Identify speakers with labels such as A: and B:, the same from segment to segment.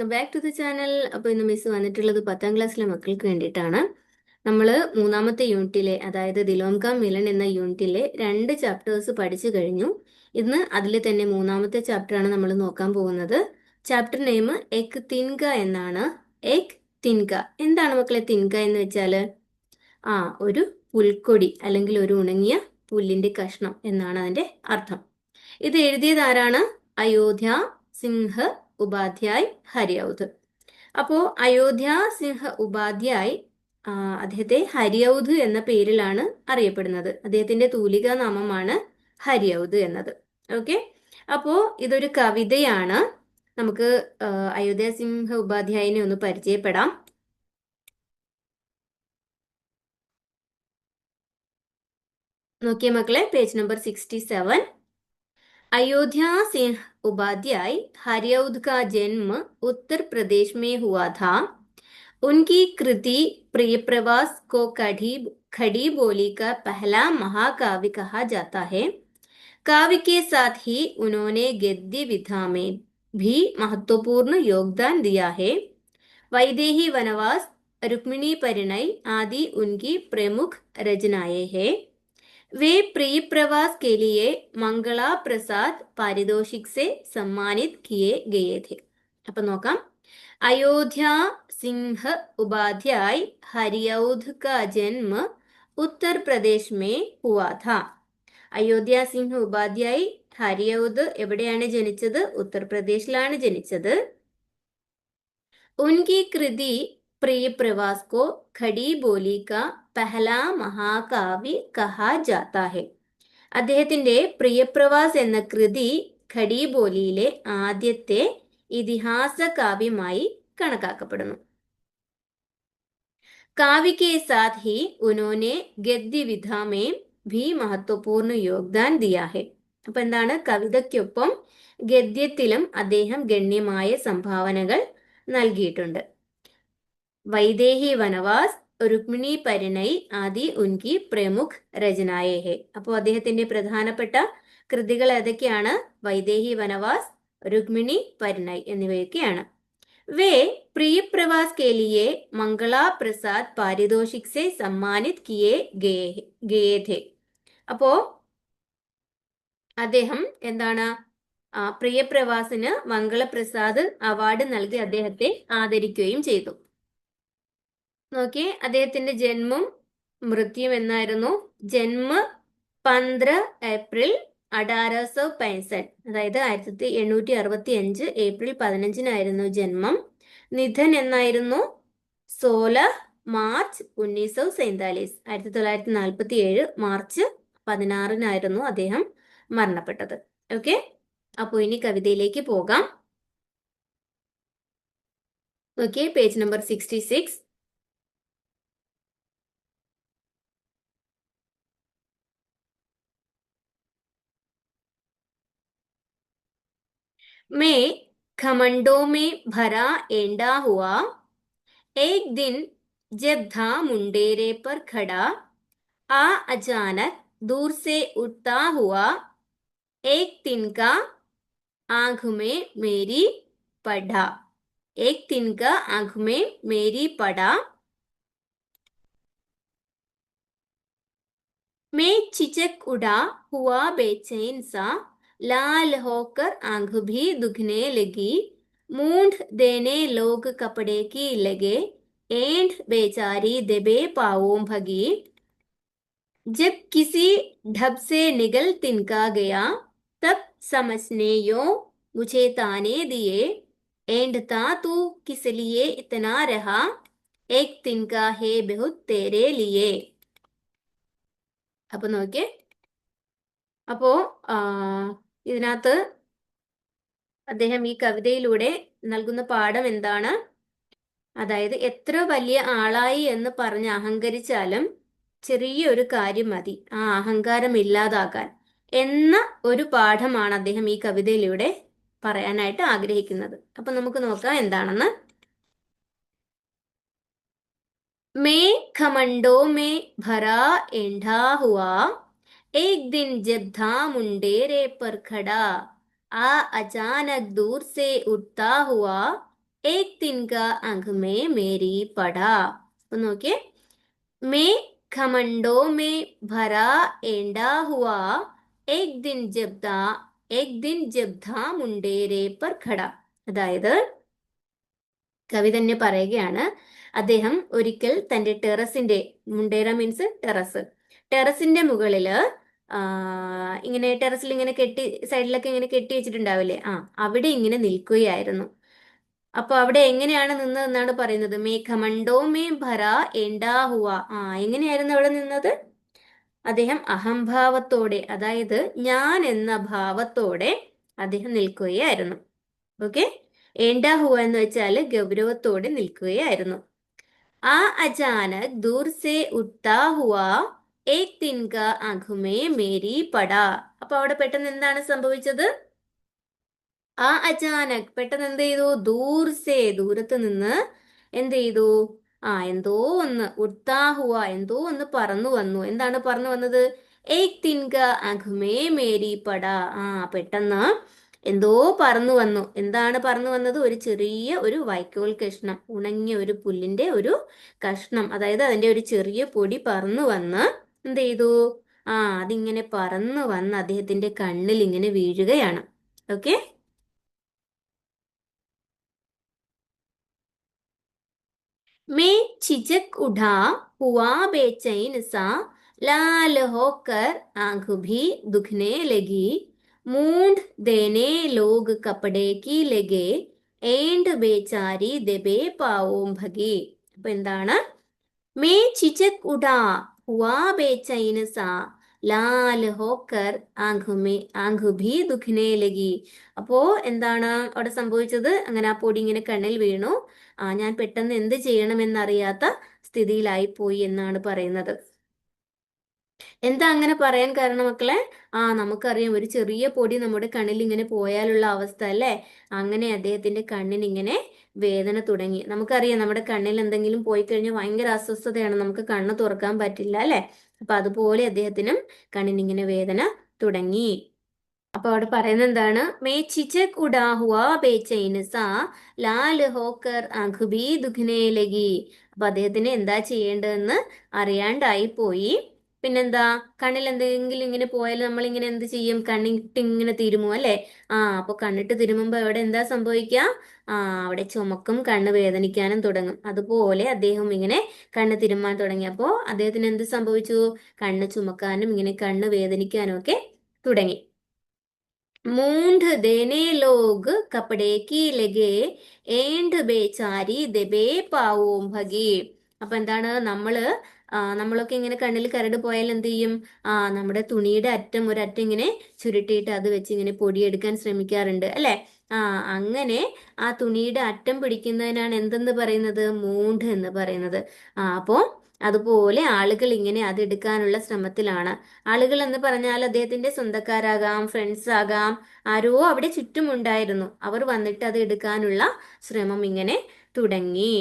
A: Welcome back to the channel. അപ്പോൾ ഇന്ന് miss വന്നിട്ടുള്ളത് 10ാം ക്ലാസ്സിലെ മക്കൾക്ക് വേണ്ടിയിട്ടാണ്. നമ്മൾ മൂന്നാമത്തെ യൂണിറ്റിലെ, അതായത് ദിലോം കാ മിലൻ എന്ന യൂണിറ്റിലെ 2 ചാപ്റ്റേഴ്സ് പഠിച്ചു കഴിഞ്ഞു. ഇന്ന് അതിൽ തന്നെ മൂന്നാമത്തെ ചാപ്റ്ററാണ് നമ്മൾ നോക്കാൻ പോകുന്നത്. ചാപ്റ്റർ നെയിം എക് തിൻക എന്നാണ്. എക് തിൻക എന്താണ് മക്കളെ തിൻക എന്ന് വെച്ചാൽ? ഒരു പുൽക്കൊടി അല്ലെങ്കിൽ ഒരു ഉണങ്ങിയ പുല്ലിന്റെ കഷ്ണം എന്നാണ് അതിന്റെ അർത്ഥം. ഇത് എഴുതിയത് ആരാണ്? അയോധ്യ സിൻഹ ഉപാധ്യായ് ഹരിയൗധ്. അപ്പോ അയോധ്യ സിൻഹ ഉപാധ്യായ് അദ്ദേഹത്തെ ഹരിയൗധ് എന്ന പേരിലാണ് അറിയപ്പെടുന്നത്. അദ്ദേഹത്തിന്റെ തൂലികാ നാമമാണ് ഹരിയൗധ് എന്നത്. ഓക്കെ, അപ്പോ ഇതൊരു കവിതയാണ്. നമുക്ക് അയോധ്യ സിൻഹ ഉപാധ്യായിനെ ഒന്ന് പരിചയപ്പെടാം. നോക്കിയ മക്കളെ, പേജ് നമ്പർ 67. अयोध्या सिंह उपाध्याय हरियौध का जन्म उत्तर प्रदेश में हुआ था. उनकी कृति प्रिय प्रवास को खड़ी बोली का पहला महाकाव्य कहा जाता है. काव्य के साथ ही उन्होंने गद्य विधा में भी महत्वपूर्ण योगदान दिया है. वैदेही वनवास, रुक्मिणी परिणय आदि उनकी प्रमुख रचनाएं हैं. वे प्रिय प्रवास के लिए मंगला प्रसाद पारितोषिक से सम्मानित किए गए थे. अപ്പൊ നോക്കാം. अयोध्या सिंह उपाध्याय हरियौध का जन्म उत्तर प्रदेश में हुआ था. അയോധ്യ സിംഹ് ഉപാധ്യായ് ഹരിയൗധ് എവിടെയാണ് ജനിച്ചത്? ഉത്തർപ്രദേശിലാണ് ജനിച്ചത്. उनकी कृति प्रिय प्रवास को खड़ी बोली का पहला महाकाव्य कहा जाता है. അദ്ദേഹത്തിന്റെ പ്രിയപ്രവാസ് എന്ന കൃതി ഖടി ബോലിയിലെ ആദ്യത്തെ ഇതിഹാസ കാവ്യമായി കണക്കാക്കപ്പെടുന്നു. काव्य के साथ ही उन्होंने गद्य विधा में भी महत्वपूर्ण योगदान दिया है. അപ്പൊ എന്താണ്? കവിതയ്ക്കൊപ്പം ഗദ്യത്തിലും അദ്ദേഹം ഗണ്യമായ സംഭാവനകൾ നൽകിയിട്ടുണ്ട്. വൈദേഹി വനവാസ്, രുക്മിണി പരിണയ് ആദി ഉൻകി പ്രമുഖ് രചനായേ ഹെ. അപ്പോൾ അദ്ദേഹത്തിന്റെ പ്രധാനപ്പെട്ട കൃതികൾ ഏതൊക്കെയാണ്? വൈദേഹി വനവാസ്, രുക്മിണി പരിണയ് എന്നിവയൊക്കെയാണ്. വേ പ്രിയ പ്രവാസ് കെ ലിയെ മംഗളാ പ്രസാദ് പാരിതോഷിക് സെ സമ്മാനിത് കിയേ ഗയേ ഥേ. അപ്പോ അദ്ദേഹം എന്താണ്? പ്രിയപ്രവാസിന് മംഗളപ്രസാദ് അവാർഡ് നൽകി അദ്ദേഹത്തെ ആദരിക്കുകയും ചെയ്തു. നോക്കിയേ, അദ്ദേഹത്തിന്റെ ജന്മം മൃത്യു എന്നായിരുന്നു. ജന്മ 15 ഏപ്രിൽ 1865, അതായത് 1865 ഏപ്രിൽ 15-നായിരുന്നു ജന്മം. നിധൻ എന്നായിരുന്നു 16 മാർച്ച് 1947, 1947 മാർച്ച് 16-നായിരുന്നു അദ്ദേഹം മരണപ്പെട്ടത്. ഓക്കെ, അപ്പോൾ ഇനി കവിതയിലേക്ക് പോകാം. Okay, page number 66. मैं घमंडों में भरा एंडा हुआ, एक दिन जब था मुंडेरे पर खड़ा, अचानक दूर से उठता हुआ, एक तिनका आंख में मेरी पड़ा. एक तिनका आंख में मेरी पड़ा. मैं चिचक उड़ा हुआ बेचैन सा, लाल होकर आंख भी दुखने लगी. मूंढ देने लोग कपड़े की लगे, एंठ बेचारी दबे पाँवों भगी. जब किसी ढब से निगल तिनका गया, तब समझने यो मुझे ताने दिए. एंढता तू किस लिए इतना रहा, एक तिनका है बहुत तेरे लिए. അപ്പൊ നോക്കിയേ, അപ്പോ ഇതിനകത്ത് അദ്ദേഹം ഈ കവിതയിലൂടെ നൽകുന്ന പാഠം എന്താണ്? അതായത് എത്ര വലിയ ആളായി എന്ന് പറഞ്ഞ് അഹങ്കരിച്ചാലും ചെറിയൊരു കാര്യം മതി ആ അഹങ്കാരം ഇല്ലാതാക്കാൻ എന്ന ഒരു പാഠമാണ് അദ്ദേഹം ഈ കവിതയിലൂടെ പറയാനായിട്ട് ആഗ്രഹിക്കുന്നത്. അപ്പൊ നമുക്ക് നോക്കാം എന്താണെന്ന്. मैं घमंडों में भरा एंढा हुआ, एक दिन जब था मुंडेरे पर खड़ा, अचानक दूर से उठता हुआ, एक दिन का आंख में मेरी पड़ा. അപ്പൊ നോക്കിയേ, मैं घमंडों में भरा एंडा हुआ एक दिन जब था एक दिन जब था मुंडेरे पर खड़ा. അതായത് കവി തന്നെ പറയുകയാണ്, അദ്ദേഹം ഒരിക്കൽ തന്റെ ടെറസിന്റെ, മുണ്ടേര മീൻസ് ടെറസ്, ടെറസിന്റെ മുകളില് ഇങ്ങനെ ടെറസിൽ ഇങ്ങനെ കെട്ടി, സൈഡിലൊക്കെ ഇങ്ങനെ കെട്ടി വെച്ചിട്ടുണ്ടാവില്ലേ, അവിടെ ഇങ്ങനെ നിൽക്കുകയായിരുന്നു. അപ്പൊ അവിടെ എങ്ങനെയാണ് നിന്നതെന്നാണ് പറയുന്നത്. മേഘമണ്ടോ മേ ഭര എണ്ടാ ഹുവ. എങ്ങനെയായിരുന്നു അവിടെ നിന്നത്? അദ്ദേഹം അഹംഭാവത്തോടെ, അതായത് ഞാൻ എന്ന ഭാവത്തോടെ അദ്ദേഹം നിൽക്കുകയായിരുന്നു. ഓക്കെ, एंडा हुआ എന്ന് വെച്ചാൽ ഗൗരവത്തോടെ നിൽക്കുകയായിരുന്നു. ആ അചാനക് ദൂർ സേ ഉഠ്താ ഹുവാ ഏക് ദിൻ കാ ആँख में मेरी പടാ. അപ്പൊ അവിടെ പെട്ടെന്ന് എന്താണ് സംഭവിച്ചത്? ആ അചാനക് പെട്ടെന്ന് എന്ത് ചെയ്തു? ദൂർ സേ ദൂരത്ത് നിന്ന് എന്ത് ചെയ്തു? എന്തോ ഒന്ന്, ഉഠ്താ ഹുവ എന്തോ ഒന്ന് പറന്നു വന്നു. എന്താണ് പറന്നു വന്നത്? ഏക് ദിൻ കാ ആँख में मेरी പടാ. പെട്ടെന്ന് എന്തോ പറന്നു വന്നു. എന്താണ് പറന്നു വന്നത്? ഒരു ചെറിയ ഒരു വൈക്കോൽ കഷ്ണം, ഉണങ്ങിയ ഒരു പുല്ലിന്റെ ഒരു കഷ്ണം, അതായത് അതിന്റെ ഒരു ചെറിയ പൊടി പറന്നു വന്ന് എന്ത് ചെയ്തു? അതിങ്ങനെ പറന്നു വന്ന് അദ്ദേഹത്തിന്റെ കണ്ണിൽ ഇങ്ങനെ വീഴുകയാണ്. ഓക്കെ, मैं झिझक उठा हुआ बेचैन सा लाल होकर आंख भी दुखने लगी मूंढ देने लोग कपड़े की लगे एंड बेचारी दबे पावों भगी. അപ്പൊ എന്താണ്? മേ ചിചക് ഉടാ ഹുവാ ബേചൈൻ സാ ലാൽ ഹോക്കർ ആംഖ് ഭി ദുഖ്നെ ലഗി. അപ്പോ എന്താണ് അവിടെ സംഭവിച്ചത്? അങ്ങനെ ആ പൊടി ഇങ്ങനെ കണ്ണിൽ വീണു. ഞാൻ പെട്ടെന്ന് എന്ത് ചെയ്യണമെന്നറിയാത്ത സ്ഥിതിയിലായി പോയി എന്നാണ് പറയുന്നത്. എന്താ അങ്ങനെ പറയാൻ കാരണം മക്കളെ? നമുക്കറിയാം, ഒരു ചെറിയ പൊടി നമ്മുടെ കണ്ണിൽ ഇങ്ങനെ പോയാലുള്ള അവസ്ഥ അല്ലേ? അങ്ങനെ അദ്ദേഹത്തിന്റെ കണ്ണിന് ഇങ്ങനെ വേദന തുടങ്ങി. നമുക്കറിയാം, നമ്മുടെ കണ്ണിൽ എന്തെങ്കിലും പോയി കഴിഞ്ഞാൽ ഭയങ്കര അസ്വസ്ഥതയാണ്, നമുക്ക് കണ്ണ് തുറക്കാൻ പറ്റില്ല അല്ലെ? അപ്പൊ അതുപോലെ അദ്ദേഹത്തിനും കണ്ണിനിങ്ങനെ വേദന തുടങ്ങി. അപ്പൊ അവിടെ പറയുന്നത് എന്താണ്? മേ ചിചക് ഉടാ ഹുവാ ബേചൈൻ സാ ലാൽ ഹോക്കർ ആँख भी दुखने लगी. അപ്പൊ അദ്ദേഹത്തിന് എന്താ ചെയ്യേണ്ടതെന്ന് അറിയാണ്ടായി പോയി. പിന്നെന്താ, കണ്ണിൽ എന്തെങ്കിലും ഇങ്ങനെ പോയാൽ നമ്മൾ ഇങ്ങനെ എന്ത് ചെയ്യും? കണ്ണിട്ട് ഇങ്ങനെ തിരുമും അല്ലെ? അപ്പൊ കണ്ണിട്ട് തിരുമുമ്പോ അവിടെ എന്താ സംഭവിക്കുക? അവിടെ ചുമക്കും, കണ്ണ് വേദനിക്കാനും തുടങ്ങും. അതുപോലെ അദ്ദേഹം ഇങ്ങനെ കണ്ണ് തിരുമാൻ തുടങ്ങിയപ്പോ അദ്ദേഹത്തിന് എന്ത് സംഭവിച്ചു? കണ്ണ് ചുമക്കാനും ഇങ്ങനെ കണ്ണ് വേദനിക്കാനും ഒക്കെ തുടങ്ങി. मूंढ देने लोग कपड़े की लगे ഏണ്ട് ബേച്ചാരി ദബേ പാവോം ഭഗി. അപ്പൊ എന്താണ്, നമ്മളൊക്കെ ഇങ്ങനെ കണ്ണിൽ കരട് പോയാൽ എന്ത് ചെയ്യും? നമ്മുടെ തുണിയുടെ അറ്റം ഒരറ്റം ഇങ്ങനെ ചുരുട്ടിയിട്ട് അത് വെച്ച് ഇങ്ങനെ പൊടിയെടുക്കാൻ ശ്രമിക്കാറുണ്ട് അല്ലെ? അങ്ങനെ ആ തുണിയുടെ അറ്റം പിടിക്കുന്നതിനാണ് എന്തെന്ന് പറയുന്നത്? മൂണ്ട് എന്ന് പറയുന്നത്. അപ്പോ അതുപോലെ ആളുകൾ ഇങ്ങനെ അതെടുക്കാനുള്ള ശ്രമത്തിലാണ്. ആളുകൾ എന്ന് പറഞ്ഞാൽ അദ്ദേഹത്തിന്റെ സ്വന്തക്കാരാകാം, ഫ്രണ്ട്സ് ആകാം, ആരോ അവിടെ ചുറ്റുമുണ്ടായിരുന്നു. അവർ വന്നിട്ട് അത് എടുക്കാനുള്ള ശ്രമം ഇങ്ങനെ തുടങ്ങി.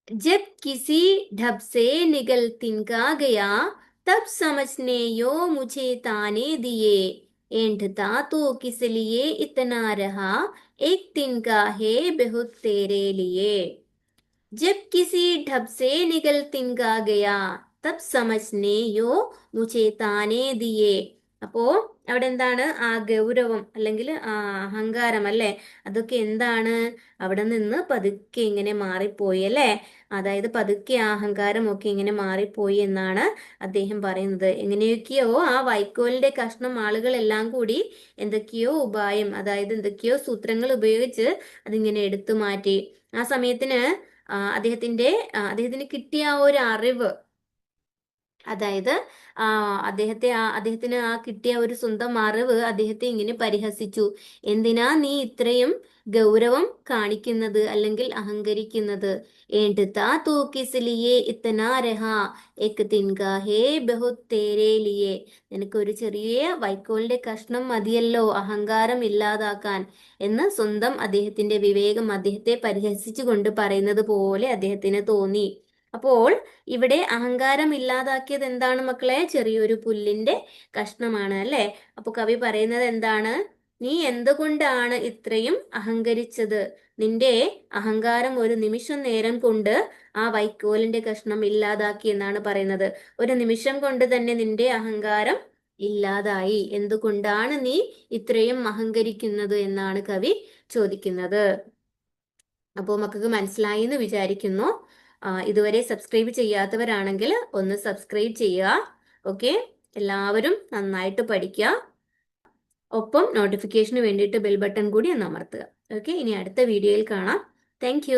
A: जब किसी ढब से निगल तिनका गया तब समझने यो मुझे ताने दिए एंठता तो किस लिए इतना रहा एक तिनका है बहुत तेरे लिए. जब किसी ढब से निकल तिनका गया तब समझने യോ മുझे താനേ ദിയേ. അപ്പോ അവിടെ എന്താണ്? ഗൗരവം അല്ലെങ്കിൽ അഹങ്കാരം അല്ലെ? അതൊക്കെ എന്താണ്? അവിടെ നിന്ന് പതുക്കെ ഇങ്ങനെ മാറിപ്പോയി അല്ലെ? അതായത് പതുക്കെ അഹങ്കാരം ഒക്കെ ഇങ്ങനെ മാറിപ്പോയി എന്നാണ് അദ്ദേഹം പറയുന്നത്. എങ്ങനെയൊക്കെയോ ആ വൈക്കോലിന്റെ കഷ്ണം ആളുകളെല്ലാം കൂടി എന്തൊക്കെയോ ഉപായം, അതായത് എന്തൊക്കെയോ സൂത്രങ്ങൾ ഉപയോഗിച്ച് അതിങ്ങനെ എടുത്തു മാറ്റി. ആ സമയത്തിന് അദ്ദേഹത്തിന് കിട്ടിയ ഒരു അറിവ്, അതായത് അദ്ദേഹത്തിന് കിട്ടിയ ഒരു സ്വന്തം അറിവ് അദ്ദേഹത്തെ ഇങ്ങനെ പരിഹസിച്ചു. എന്തിനാ നീ ഇത്രയും ഗൗരവം കാണിക്കുന്നത് അല്ലെങ്കിൽ അഹങ്കരിക്കുന്നത്? ഏണ്ടത്താ തൂ കിസ് ലിയേ ഇത്തനാ രഹാ എക് തിൻകാ ഹേ ബഹുത് തേരേ ലിയേ. നിനക്ക് ഒരു ചെറിയ വൈക്കോലിന്റെ കഷ്ണം മതിയല്ലോ അഹങ്കാരം ഇല്ലാതാക്കാൻ എന്ന് സ്വന്തം അദ്ദേഹത്തിന്റെ വിവേകം അദ്ദേഹത്തെ പരിഹസിച്ചു കൊണ്ട് പറയുന്നത് പോലെ അദ്ദേഹത്തിന് തോന്നി. അപ്പോൾ ഇവിടെ അഹങ്കാരം ഇല്ലാതാക്കിയത് എന്താണ് മക്കളെ? ചെറിയൊരു പുല്ലിന്റെ കഷ്ണമാണ് അല്ലെ? അപ്പൊ കവി പറയുന്നത് എന്താണ്? നീ എന്തുകൊണ്ടാണ് ഇത്രയും അഹങ്കരിച്ചത്? നിന്റെ അഹങ്കാരം ഒരു നിമിഷം നേരം കൊണ്ട് ആ വൈക്കോലിന്റെ കഷ്ണം ഇല്ലാതാക്കി എന്നാണ് പറയുന്നത്. ഒരു നിമിഷം കൊണ്ട് തന്നെ നിന്റെ അഹങ്കാരം ഇല്ലാതായി. എന്തുകൊണ്ടാണ് നീ ഇത്രയും അഹങ്കരിക്കുന്നത് എന്നാണ് കവി ചോദിക്കുന്നത്. അപ്പോൾ മക്കൾക്ക് മനസ്സിലായി എന്ന് വിചാരിക്കുന്നു. ഇതുവരെ സബ്സ്ക്രൈബ് ചെയ്യാത്തവരാണെങ്കിൽ ഒന്ന് സബ്സ്ക്രൈബ് ചെയ്യുക. ഓക്കെ, എല്ലാവരും നന്നായിട്ട് പഠിക്കുക. ഒപ്പം നോട്ടിഫിക്കേഷന് വേണ്ടിയിട്ട് ബെൽ ബട്ടൺ കൂടി ഒന്ന് അമർത്തുക. ഓക്കെ, ഇനി അടുത്ത വീഡിയോയിൽ കാണാം. താങ്ക്